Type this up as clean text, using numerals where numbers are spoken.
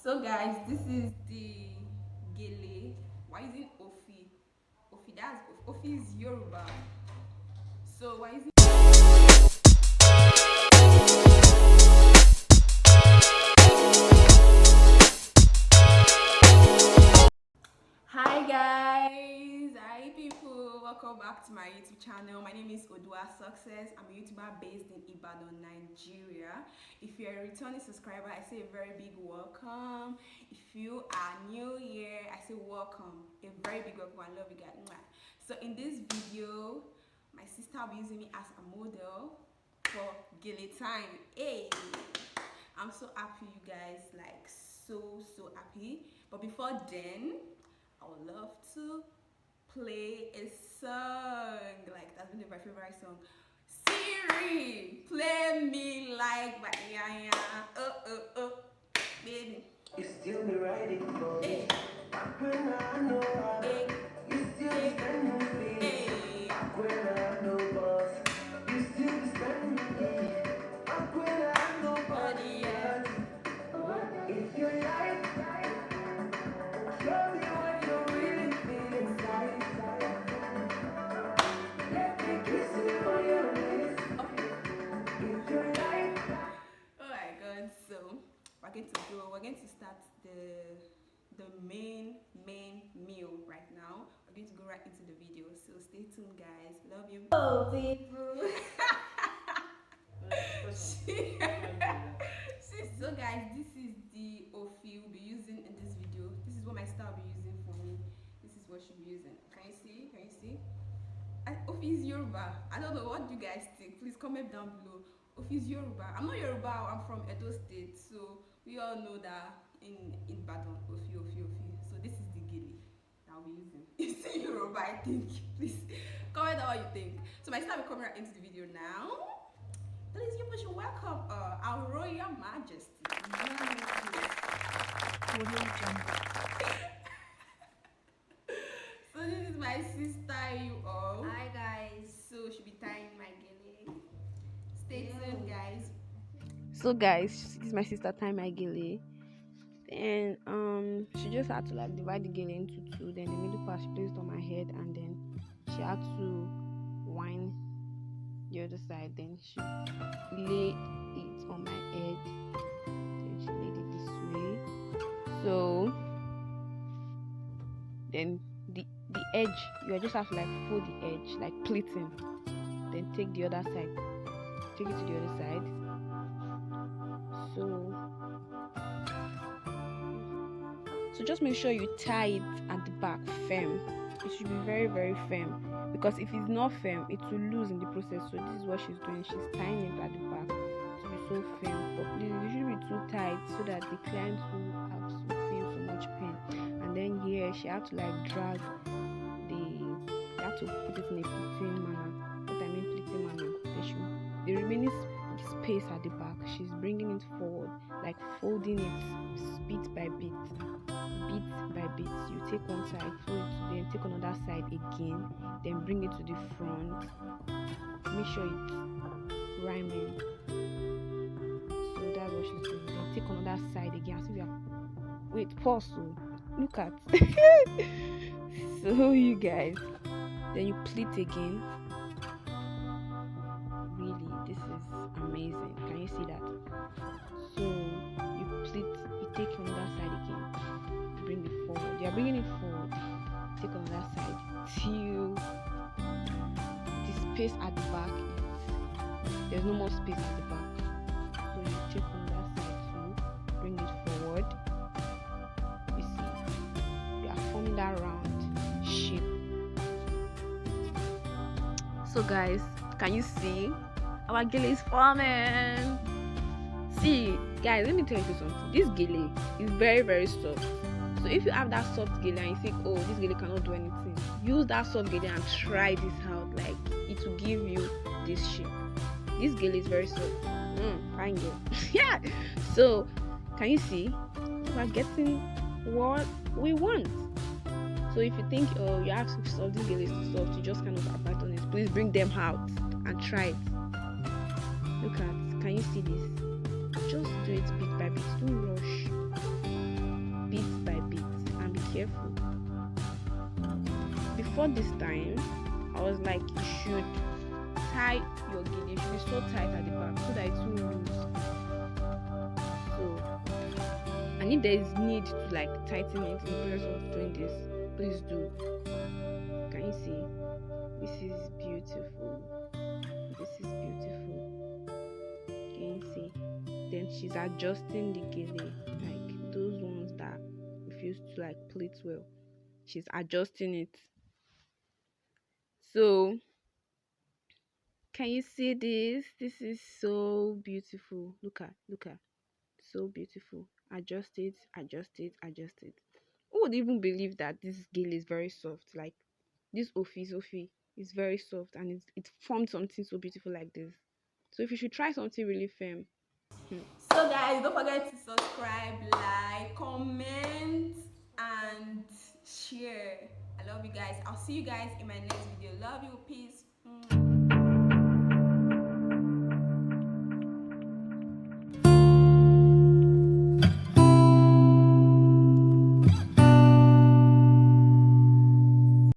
So guys, this is the Gele. Why is it Ofi? Ofi, that's Ofi is Yoruba. So why is it? Hi guys, hi people, welcome back to my YouTube channel. My name is Odua Success. I'm a YouTuber based in Ibadan, Nigeria. If you're a returning subscriber, I say a very big welcome. If you are new here, I say welcome. A very big welcome. I love you guys. Mwah. So in this video, my sister will be using me as a model for Gele time. Hey, I'm so happy, you guys. Like so happy. But before then, I would love to play a song. Like that's been my favorite song. Siri, play me like my yeah. Baby. You still be riding for me. When I know I, you still be standing with me. When I know boss, you still be standing with me. When I know nobody else. If you like, show me what you really feel inside. Let me kiss you on your lips. If you like. Oh my god, so we're going to start the main meal right now. We're going to go right into the video. So stay tuned guys. Love you. Oh people. So guys, this is the Ofi we'll be using in this video. This is what my star will be using for me. This is what she'll be using. Can you see? Can you see? Ofi is Yoruba. I don't know what do you guys think. Please comment down below. Ofi is Yoruba. I'm not Yoruba. I'm from Edo State, so we all know that in Ibadan, Ofi. So this is the Gele that I'll be using. It's in Yoruba, I think. Please comment down what you think. So my star will come right into the video now. Please, you should welcome our Royal Majesty. So this is my sister, you all. Hi guys. So she'll be tying my gele. Stay tuned, guys. So guys, this is my sister tying my gele. And she just had to like divide the gele into two. Then the middle part she placed on my head, and then she had to wind the other side. Then she laid it on my head. Then she laid it this way. So then the edge, you just have to like fold the edge, like pleating. Then take the other side, take it to the other side. So just make sure you tie it at the back firm. It should be very firm, because if it's not firm, it will lose in the process. So this is what she's doing. She's tying it at the back to be so firm. But please, it shouldn't be too tight so that the client will have to feel so much pain. And then here she had to like drag you have to put it in a pleating manner. What I mean pleating manner, the remaining space at the back, she's bringing it forward, like folding it bit by bit. You take one side, fold it, then take another side again, then bring it to the front. Make sure it's rhyming. So that's what she's doing. Then take another side again. So wait, pause. So look at. So you guys, then you pleat again. Really, this is amazing. Can you see that? So you pleat, you take another side again, bring it forward. You are bringing it forward. Take another side till the space at the back there's no more space at the back. So you take another side too, bring it forward. You see, you are forming that round shape. So guys, can you see? Our gele is forming. See, guys, let me tell you something. This gele is very soft. So if you have that soft gele and you think, oh, this gele cannot do anything, use that soft gele and try this out. Like, it will give you this shape. This gele is very soft. Fine girl. Yeah. So can you see? We're getting what we want. So if you think, oh, you have to solve this gele is too soft, you just cannot abandon it. Please bring them out and try it. Look at, can you see this? Just do it bit by bit. Don't rush. before this time, I was like, you should tie your gele. It should be so tight at the back so that it won't lose. So, and if there is need to like tighten it in the process of doing this, please do. Can you see? This is beautiful. This is beautiful. Can you see? Then she's adjusting the gele, like those ones that refuse to like plait well. She's adjusting it. So can you see this? This is so beautiful. Look at, so beautiful. Adjust it, adjust it, adjust it. Who would even believe that this gele is very soft? Like this Ofi is very soft and it's formed something so beautiful like this. So if you should try something really firm, So guys, don't forget to subscribe, like, comment, and share. I love you guys. I'll see you guys in my next video. Love you. Peace.